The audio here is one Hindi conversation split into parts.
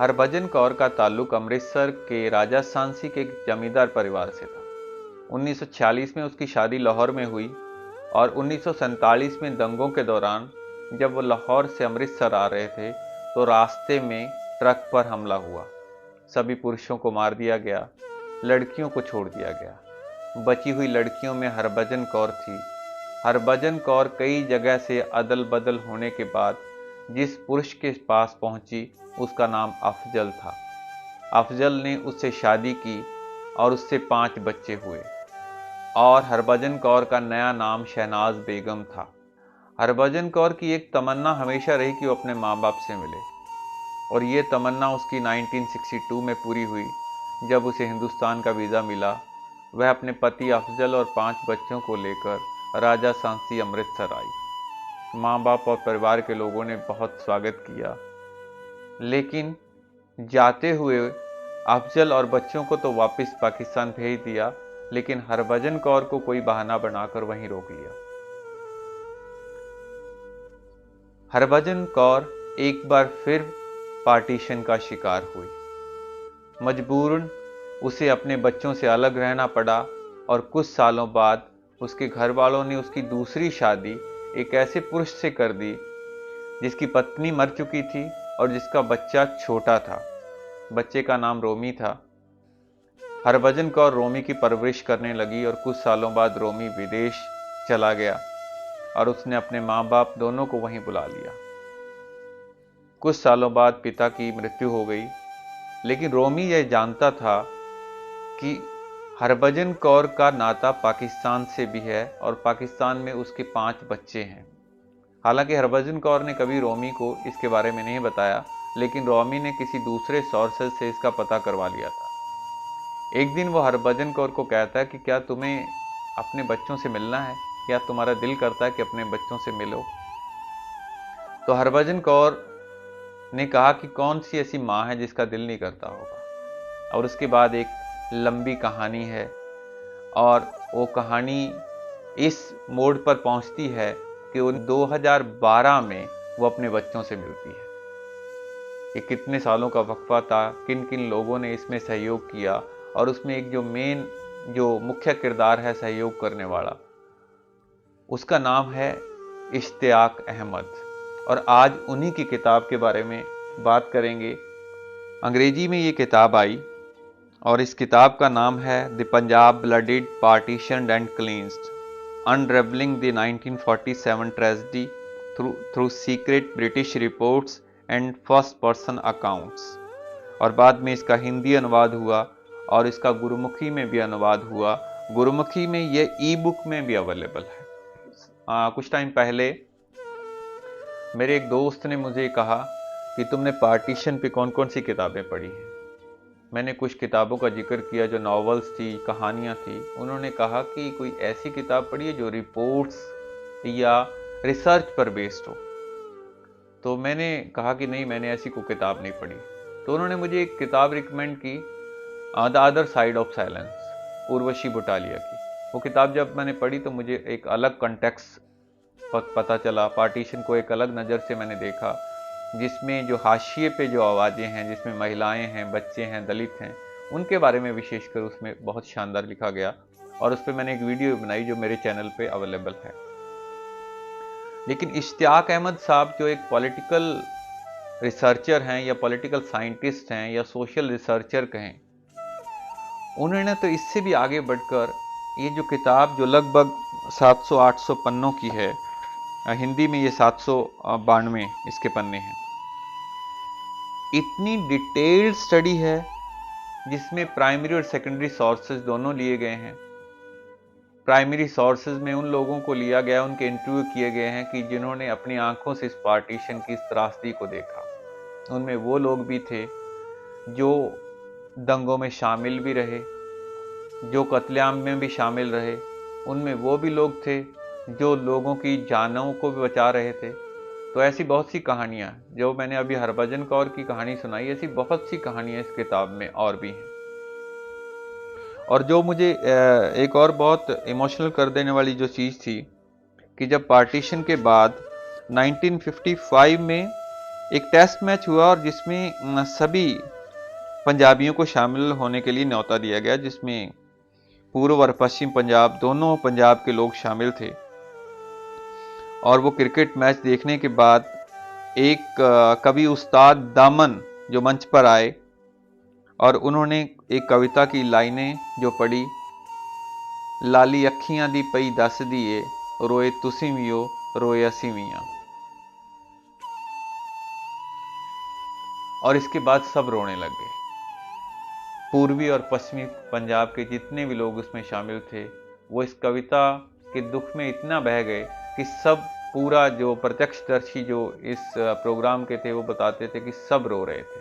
हरभजन कौर का ताल्लुक अमृतसर के राजा सांसी के एक जमींदार परिवार से था। 1946 में उसकी शादी लाहौर में हुई और 1947 में दंगों के दौरान जब वो लाहौर से अमृतसर आ रहे थे तो रास्ते में ट्रक पर हमला हुआ। सभी पुरुषों को मार दिया गया, लड़कियों को छोड़ दिया गया। बची हुई लड़कियों में हरभजन कौर थी। हरभजन कौर कई जगह से अदल बदल होने के बाद जिस पुरुष के पास पहुंची उसका नाम अफजल था। अफजल ने उससे शादी की और उससे 5 बच्चे हुए और हरभजन कौर का नया नाम शहनाज बेगम था। हरभजन कौर की एक तमन्ना हमेशा रही कि वो अपने माँ बाप से मिले और ये तमन्ना उसकी 1962 में पूरी हुई जब उसे हिंदुस्तान का वीज़ा मिला। वह अपने पति अफजल और 5 बच्चों को लेकर राजा सांसी अमृतसर आई। माँ बाप और परिवार के लोगों ने बहुत स्वागत किया, लेकिन जाते हुए अफजल और बच्चों को तो वापस पाकिस्तान भेज दिया, लेकिन हरभजन कौर को कोई बहाना बनाकर वहीं रोक लिया। हरभजन कौर एक बार फिर पार्टीशन का शिकार हुई। मजबूरन उसे अपने बच्चों से अलग रहना पड़ा और कुछ सालों बाद उसके घर वालों ने उसकी दूसरी शादी एक ऐसे पुरुष से कर दी जिसकी पत्नी मर चुकी थी और जिसका बच्चा छोटा था। बच्चे का नाम रोमी था। हरभजन कौर रोमी की परवरिश करने लगी और कुछ सालों बाद रोमी विदेश चला गया और उसने अपने माँ बाप दोनों को वहीं बुला लिया। कुछ सालों बाद पिता की मृत्यु हो गई, लेकिन रोमी यह जानता था कि हरभजन कौर का नाता पाकिस्तान से भी है और पाकिस्तान में उसके 5 बच्चे हैं। हालांकि हरभजन कौर ने कभी रोमी को इसके बारे में नहीं बताया, लेकिन रोमी ने किसी दूसरे सोर्सेज से इसका पता करवा लिया था। एक दिन वो हरभजन कौर को कहता है कि क्या तुम्हें अपने बच्चों से मिलना है, या तुम्हारा दिल करता है कि अपने बच्चों से मिलो। तो हरभजन कौर ने कहा कि कौन सी ऐसी माँ है जिसका दिल नहीं करता होगा। और उसके बाद एक लंबी कहानी है और वो कहानी इस मोड़ पर पहुंचती है कि वो 2012 में वो अपने बच्चों से मिलती है। ये कितने सालों का वक्फा था, किन किन लोगों ने इसमें सहयोग किया, और उसमें एक जो मुख्य किरदार है सहयोग करने वाला, उसका नाम है इश्तियाक अहमद। और आज उन्हीं की किताब के बारे में बात करेंगे। अंग्रेजी में ये किताब आई और इस किताब का नाम है the Punjab bloodied partitioned and cleansed, unravelling the 1947 tragedy through secret British reports and first person accounts. और बाद में इसका हिंदी अनुवाद हुआ और इसका गुरुमुखी में भी अनुवाद हुआ। गुरुमुखी में ये ई बुक में भी अवेलेबल है। कुछ टाइम पहले मेरे एक दोस्त ने मुझे कहा कि तुमने पार्टीशन पे कौन कौन सी किताबें पढ़ी हैं। मैंने कुछ किताबों का जिक्र किया जो नॉवेल्स थी, कहानियाँ थी। उन्होंने कहा कि कोई ऐसी किताब पढ़ी है जो रिपोर्ट्स या रिसर्च पर बेस्ड हो। तो मैंने कहा कि नहीं, मैंने ऐसी कोई किताब नहीं पढ़ी। तो उन्होंने मुझे एक किताब रिकमेंड की, the other side of silence, Urvashi Butalia की। वो किताब जब मैंने पढ़ी तो मुझे एक अलग कंटेक्स्ट पता चला, पार्टीशन को एक अलग नज़र से मैंने देखा, जिसमें जो हाशिए पे जो आवाज़ें हैं, जिसमें महिलाएं हैं, बच्चे हैं, दलित हैं, उनके बारे में विशेषकर उसमें बहुत शानदार लिखा गया। और उस पर मैंने एक वीडियो बनाई जो मेरे चैनल पे अवेलेबल है। लेकिन इश्तियाक अहमद साहब जो एक पॉलिटिकल रिसर्चर हैं या पॉलिटिकल साइंटिस्ट हैं या सोशल रिसर्चर कहें, उन्होंने तो इससे भी आगे बढ़कर ये जो किताब जो लगभग 700-800 पन्नों की है, हिंदी में ये 792 इसके पन्ने हैं, इतनी डिटेल्ड स्टडी है जिसमें प्राइमरी और सेकेंडरी सोर्सेज दोनों लिए गए हैं। प्राइमरी सोर्सेज में उन लोगों को लिया गया, उनके इंटरव्यू किए गए हैं कि जिन्होंने अपनी आंखों से इस पार्टीशन की इस त्रासदी को देखा। उनमें वो लोग भी थे जो दंगों में शामिल भी रहे, जो कत्लेआम में भी शामिल रहे। उनमें वो भी लोग थे जो लोगों की जानों को भी बचा रहे थे। तो ऐसी बहुत सी कहानियाँ, जो मैंने अभी हरभजन कौर की कहानी सुनाई, ऐसी बहुत सी कहानियाँ इस किताब में और भी हैं। और जो मुझे एक और बहुत इमोशनल कर देने वाली जो चीज़ थी कि जब पार्टीशन के बाद 1955 में एक टेस्ट मैच हुआ और जिसमें सभी पंजाबियों को शामिल होने के लिए न्योता दिया गया, जिसमें पूर्व और पश्चिम पंजाब दोनों पंजाब के लोग शामिल थे। और वो क्रिकेट मैच देखने के बाद एक कवि उस्ताद दामन जो मंच पर आए और उन्होंने एक कविता की लाइनें जो पढ़ी, लाली अखियां दी पई दस दिए, रोए तुसी भी हो रोए असी भी हां। और इसके बाद सब रोने लग गए। पूर्वी और पश्चिमी पंजाब के जितने भी लोग उसमें शामिल थे वो इस कविता के दुख में इतना बह गए कि सब, पूरा जो प्रत्यक्षदर्शी जो इस प्रोग्राम के थे वो बताते थे कि सब रो रहे थे।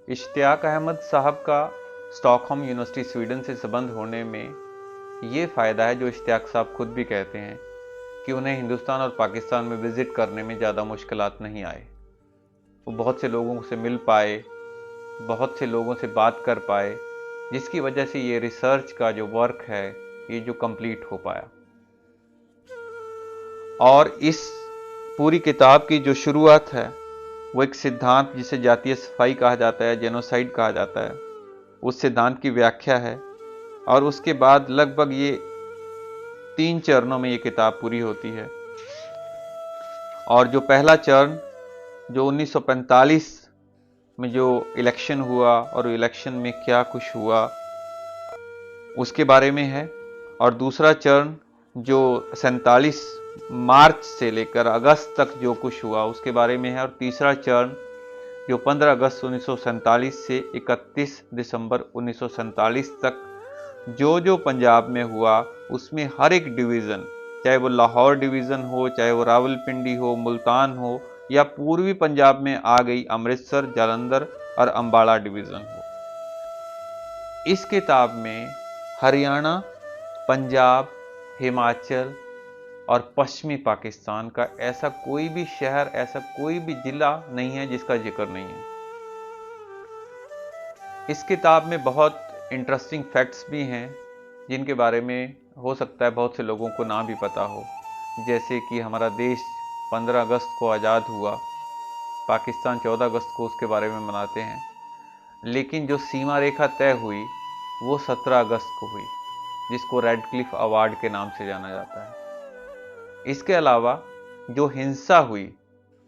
इश्तियाक अहमद साहब का स्टॉकहोम यूनिवर्सिटी स्वीडन से संबंध होने में ये फ़ायदा है, जो इश्तियाक साहब खुद भी कहते हैं, कि उन्हें हिंदुस्तान और पाकिस्तान में विज़िट करने में ज़्यादा मुश्किलात नहीं आए। वो बहुत से लोगों से मिल पाए, बहुत से लोगों से बात कर पाए, जिसकी वजह से ये रिसर्च का जो वर्क है ये जो कंप्लीट हो पाया। और इस पूरी किताब की जो शुरुआत है वो एक सिद्धांत जिसे जातीय सफाई कहा जाता है, जेनोसाइड कहा जाता है, उस सिद्धांत की व्याख्या है। और उसके बाद लगभग ये 3 चरणों में ये किताब पूरी होती है। और जो पहला चरण जो 1945 में जो इलेक्शन हुआ और इलेक्शन में क्या कुछ हुआ उसके बारे में है। और दूसरा चरण जो 47 मार्च से लेकर अगस्त तक जो कुछ हुआ उसके बारे में है। और तीसरा चरण जो 15 अगस्त 1947 से 31 दिसंबर 1947 तक जो पंजाब में हुआ उसमें हर एक डिवीज़न, चाहे वो लाहौर डिवीज़न हो, चाहे वो रावलपिंडी हो, मुल्तान हो, या पूर्वी पंजाब में आ गई अमृतसर, जालंधर और अंबाला डिवीज़न हो। इस किताब में हरियाणा, पंजाब, हिमाचल और पश्चिमी पाकिस्तान का ऐसा कोई भी शहर, ऐसा कोई भी जिला नहीं है जिसका जिक्र नहीं है। इस किताब में बहुत इंटरेस्टिंग फैक्ट्स भी हैं जिनके बारे में हो सकता है बहुत से लोगों को ना भी पता हो, जैसे कि हमारा देश 15 अगस्त को आज़ाद हुआ, पाकिस्तान 14 अगस्त को उसके बारे में मनाते हैं, लेकिन जो सीमा रेखा तय हुई वो 17 अगस्त को हुई, जिसको रेडक्लिफ अवार्ड के नाम से जाना जाता है। इसके अलावा जो हिंसा हुई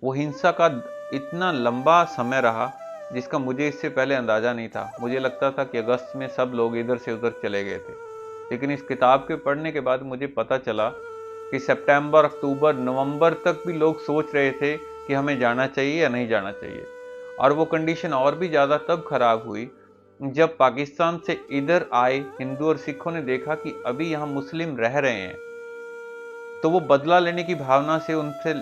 वो हिंसा का इतना लंबा समय रहा जिसका मुझे इससे पहले अंदाज़ा नहीं था। मुझे लगता था कि अगस्त में सब लोग इधर से उधर चले गए थे, लेकिन इस किताब के पढ़ने के बाद मुझे पता चला कि सितंबर, अक्टूबर, नवंबर तक भी लोग सोच रहे थे कि हमें जाना चाहिए या नहीं जाना चाहिए। और वो कंडीशन और भी ज़्यादा तब खराब हुई जब पाकिस्तान से इधर आए हिंदू और सिखों ने देखा कि अभी यहाँ मुस्लिम रह रहे हैं, तो वो बदला लेने की भावना से उनसे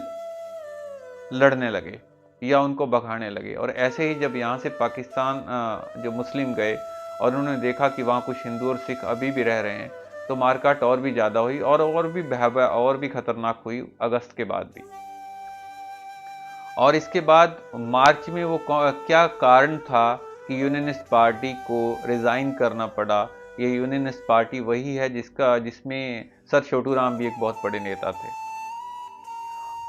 लड़ने लगे या उनको भगाने लगे। और ऐसे ही जब यहाँ से पाकिस्तान जो मुस्लिम गए और उन्होंने देखा कि वहाँ कुछ हिंदू और सिख अभी भी रह रहे हैं, तो मारकाट और भी ज़्यादा हुई और भी भयावह और भी खतरनाक हुई अगस्त के बाद भी। और इसके बाद मार्च में वो क्या कारण था कि यूनियनिस्ट पार्टी को रिज़ाइन करना पड़ा। ये यूनियनिस्ट पार्टी वही है जिसमें सर छोटू राम भी एक बहुत बड़े नेता थे।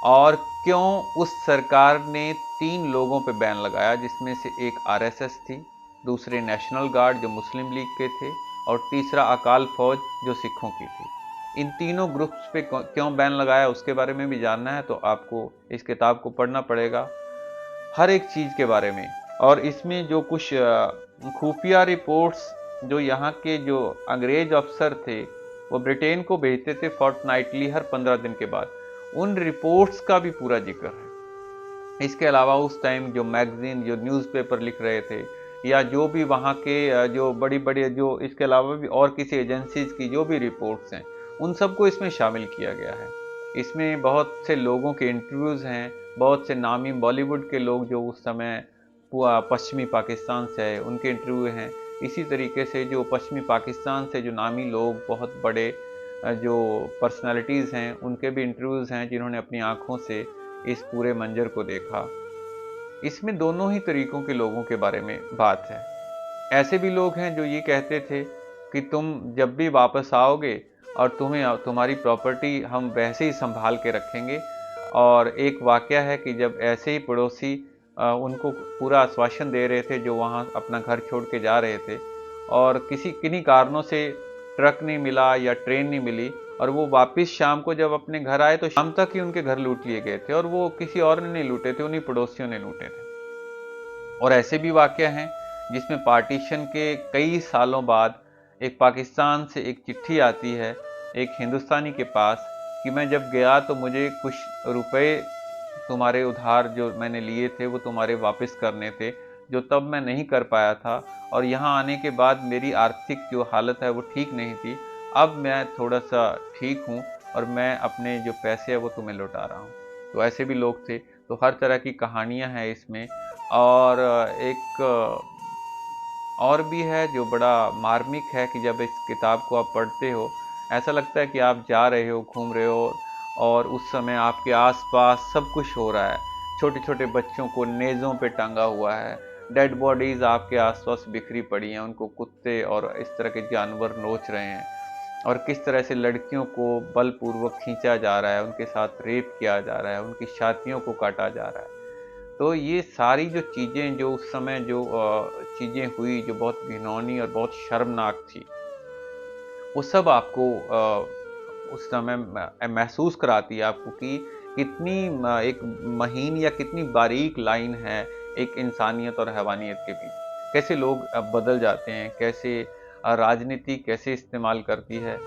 और क्यों उस सरकार ने 3 लोगों पे बैन लगाया, जिसमें से एक आरएसएस थी, दूसरे नेशनल गार्ड जो मुस्लिम लीग के थे, और तीसरा अकाल फौज जो सिखों की थी। इन तीनों ग्रुप्स पे क्यों बैन लगाया उसके बारे में भी जानना है तो आपको इस किताब को पढ़ना पड़ेगा, हर एक चीज़ के बारे में। और इसमें जो कुछ खुफिया रिपोर्ट्स जो यहाँ के जो अंग्रेज अफसर थे वो ब्रिटेन को भेजते थे फोर्टनाइटली, हर 15 दिन के बाद, उन रिपोर्ट्स का भी पूरा जिक्र है। इसके अलावा उस टाइम जो मैगजीन, जो न्यूज़पेपर लिख रहे थे, या जो भी वहाँ के जो बड़ी बड़ी, जो इसके अलावा भी और किसी एजेंसीज की जो भी रिपोर्ट्स हैं, उन सबको इसमें शामिल किया गया है। इसमें बहुत से लोगों के इंटरव्यूज़ हैं, बहुत से नामी बॉलीवुड के लोग जो उस समय पश्चिमी पाकिस्तान से आए उनके इंटरव्यू हैं। इसी तरीके से जो पश्चिमी पाकिस्तान से जो नामी लोग, बहुत बड़े जो पर्सनालिटीज़ हैं, उनके भी इंटरव्यूज़ हैं जिन्होंने अपनी आँखों से इस पूरे मंजर को देखा। इसमें दोनों ही तरीकों के लोगों के बारे में बात है। ऐसे भी लोग हैं जो ये कहते थे कि तुम जब भी वापस आओगे और तुम्हारी प्रॉपर्टी हम वैसे ही संभाल के रखेंगे, और एक वाक़या है कि जब ऐसे ही पड़ोसी उनको पूरा आश्वासन दे रहे थे जो वहाँ अपना घर छोड़ के जा रहे थे, और किन्हीं कारणों से ट्रक नहीं मिला या ट्रेन नहीं मिली, और वो वापस शाम को जब अपने घर आए तो शाम तक ही उनके घर लूट लिए गए थे, और वो किसी और ने नहीं लूटे थे, उन्हीं पड़ोसियों ने लूटे थे। और ऐसे भी वाक़या हैं जिसमें पार्टीशन के कई सालों बाद एक पाकिस्तान से एक चिट्ठी आती है एक हिंदुस्तानी के पास कि मैं जब गया तो मुझे कुछ रुपए तुम्हारे उधार जो मैंने लिए थे वो तुम्हारे वापस करने थे, जो तब मैं नहीं कर पाया था, और यहाँ आने के बाद मेरी आर्थिक जो हालत है वो ठीक नहीं थी। अब मैं थोड़ा-सा ठीक हूँ और मैं अपने जो पैसे हैं वो तुम्हें लौटा रहा हूँ। तो ऐसे भी लोग थे, तो हर तरह की कहानियाँ हैं इसमें। और एक और भी है जो बड़ा मार्मिक है कि जब इस किताब को आप पढ़ते हो, ऐसा लगता है कि आप जा रहे हो, घूम रहे हो, और उस समय आपके आस-पास सब कुछ हो रहा है। छोटे-छोटे बच्चों को नेज़ों पे टांगा हुआ है, डेड बॉडीज़ आपके आस-पास बिखरी पड़ी हैं, उनको कुत्ते और इस तरह के जानवर नोच रहे हैं, और किस तरह से लड़कियों को बलपूर्वक खींचा जा रहा है, उनके साथ रेप किया जा रहा है, उनकी छातियों को काटा जा रहा है। तो ये सारी जो चीज़ें जो उस समय जो चीज़ें हुई जो बहुत घिनौनी और बहुत शर्मनाक थी, वो सब आपको उस समय महसूस कराती है आपको कि कितनी एक महीन या कितनी बारीक लाइन है एक इंसानियत और हैवानियत के बीच। कैसे लोग बदल जाते हैं, कैसे राजनीति कैसे इस्तेमाल करती है।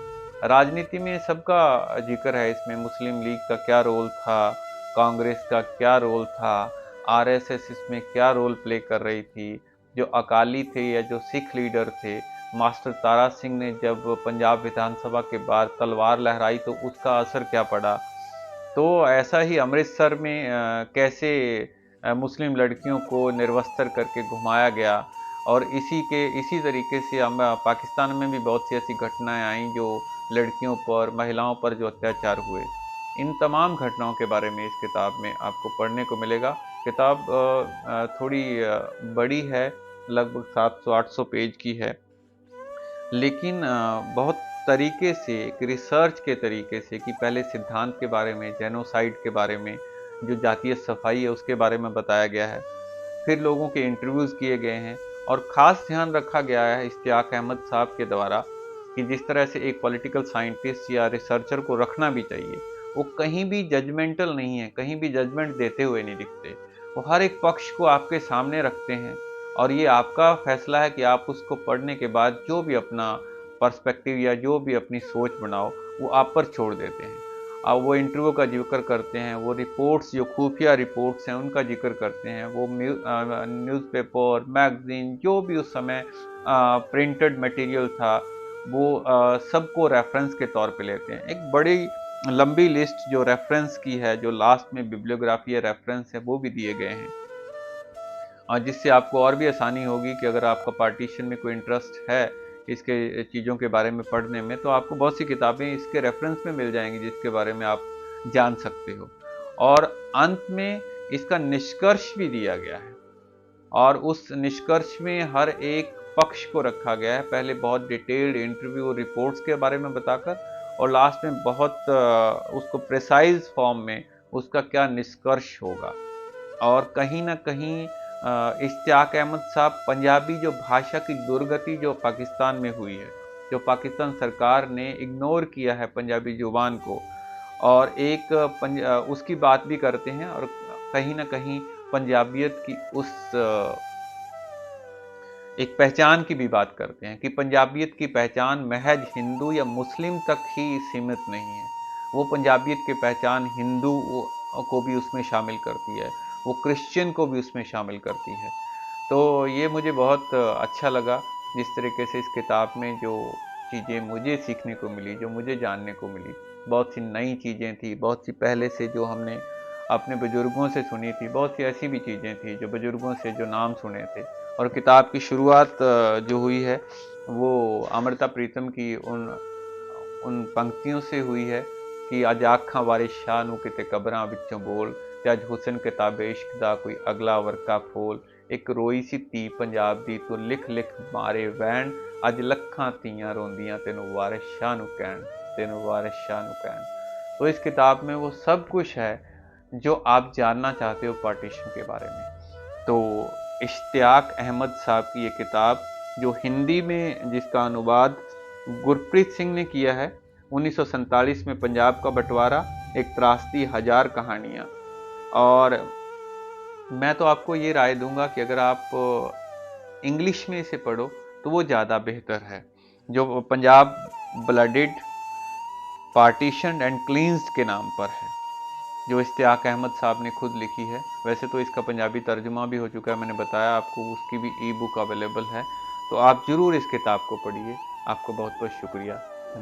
राजनीति में सबका ज़िक्र है इसमें, मुस्लिम लीग का क्या रोल था, कांग्रेस का क्या रोल था, आरएसएस इसमें क्या रोल प्ले कर रही थी, जो अकाली थे या जो सिख लीडर थे, मास्टर तारा सिंह ने जब पंजाब विधानसभा के बाद तलवार लहराई तो उसका असर क्या पड़ा। तो ऐसा ही अमृतसर में कैसे मुस्लिम लड़कियों को निर्वस्त्र करके घुमाया गया, और इसी तरीके से हम पाकिस्तान में भी बहुत सी ऐसी घटनाएं आईं जो लड़कियों पर, महिलाओं पर जो अत्याचार हुए। इन तमाम घटनाओं के बारे में इस किताब में आपको पढ़ने को मिलेगा। किताब थोड़ी बड़ी है, लगभग 700-800 पेज की है, लेकिन बहुत तरीके से एक रिसर्च के तरीके से कि पहले सिद्धांत के बारे में, जेनोसाइड के बारे में, जो जातीय सफाई है उसके बारे में बताया गया है। फिर लोगों के इंटरव्यूज़ किए गए हैं, और ख़ास ध्यान रखा गया है इश्तियाक अहमद साहब के द्वारा कि जिस तरह से एक पॉलिटिकल साइंटिस्ट या रिसर्चर को रखना भी चाहिए, वो कहीं भी जजमेंटल नहीं है, कहीं भी जजमेंट देते हुए नहीं दिखते। वो हर एक पक्ष को आपके सामने रखते हैं, और ये आपका फैसला है कि आप उसको पढ़ने के बाद जो भी अपना पर्सपेक्टिव या जो भी अपनी सोच बनाओ, वो आप पर छोड़ देते हैं। वो इंटरव्यू का ज़िक्र करते हैं, वो रिपोर्ट्स जो खुफिया रिपोर्ट्स हैं उनका ज़िक्र करते हैं, वो न्यूज़पेपर, मैगज़ीन जो भी उस समय प्रिंटेड मटेरियल था, वो सबको रेफ़रेंस के तौर पे लेते हैं। एक बड़ी लंबी लिस्ट जो रेफ़रेंस की है, जो लास्ट में बिब्लियोग्राफी या रेफ़रेंस है, वो भी दिए गए हैं। जिससे आपको और भी आसानी होगी कि अगर आपका पार्टीशन में कोई इंटरेस्ट है इसके चीज़ों के बारे में पढ़ने में, तो आपको बहुत सी किताबें इसके रेफरेंस में मिल जाएंगी जिसके बारे में आप जान सकते हो। और अंत में इसका निष्कर्ष भी दिया गया है, और उस निष्कर्ष में हर एक पक्ष को रखा गया है, पहले बहुत डिटेल्ड इंटरव्यू और रिपोर्ट्स के बारे में बताकर, और लास्ट में बहुत उसको प्रिसाइज फॉर्म में उसका क्या निष्कर्ष होगा। और कहीं न कहीं इश्तियाक अहमद साहब पंजाबी जो भाषा की दुर्गति जो पाकिस्तान में हुई है, जो पाकिस्तान सरकार ने इग्नोर किया है पंजाबी ज़ुबान को, और उसकी बात भी करते हैं, और कहीं न कहीं पंजाबियत की उस एक पहचान की भी बात करते हैं कि पंजाबियत की पहचान महज हिंदू या मुस्लिम तक ही सीमित नहीं है। वो पंजाबियत की पहचान हिंदू को भी उसमें शामिल करती है, वो क्रिश्चियन को भी उसमें शामिल करती है। तो ये मुझे बहुत अच्छा लगा जिस तरीके से इस किताब में जो चीज़ें मुझे सीखने को मिली, जो मुझे जानने को मिली, बहुत सी नई चीज़ें थी, बहुत सी पहले से जो हमने अपने बुजुर्गों से सुनी थी, बहुत सी ऐसी भी चीज़ें थी जो बुजुर्गों से जो नाम सुने थे। और किताब की शुरुआत जो हुई है वो अमृता प्रीतम की उन उन पंक्तियों से हुई है कि अज आखां वारिस शाह नूं किते कबरां विचों बोल, ते अज हुसन किताबे इश्क दा कोई अगला वर्का फोल, एक रोई सी धी पंजाब दी तू लिख लिख मारे वैन, अज लखां धीआं रोंदियां तेनों वारिस शाह नूं कहण, तेनों वारिस शाह नूं कहण। तो इस किताब में वो सब कुछ है जो आप जानना चाहते हो पार्टीशन के बारे में। तो इश्तियाक अहमद साहब की ये किताब, जो हिंदी में जिसका अनुवाद गुरप्रीत सिंह ने किया है, 1947 में पंजाब का बंटवारा, एक त्रासदी हजार कहानियाँ। और मैं तो आपको ये राय दूंगा कि अगर आप इंग्लिश में इसे पढ़ो तो वो ज़्यादा बेहतर है। जो Punjab blooded partition and cleansed के नाम पर है, जो इश्तियाक अहमद साहब ने खुद लिखी है। वैसे तो इसका पंजाबी तर्जुमा भी हो चुका है, मैंने बताया आपको, उसकी भी ई बुक अवेलेबल है। तो आप ज़रूर इस किताब को पढ़िए। आपको बहुत बहुत शुक्रिया।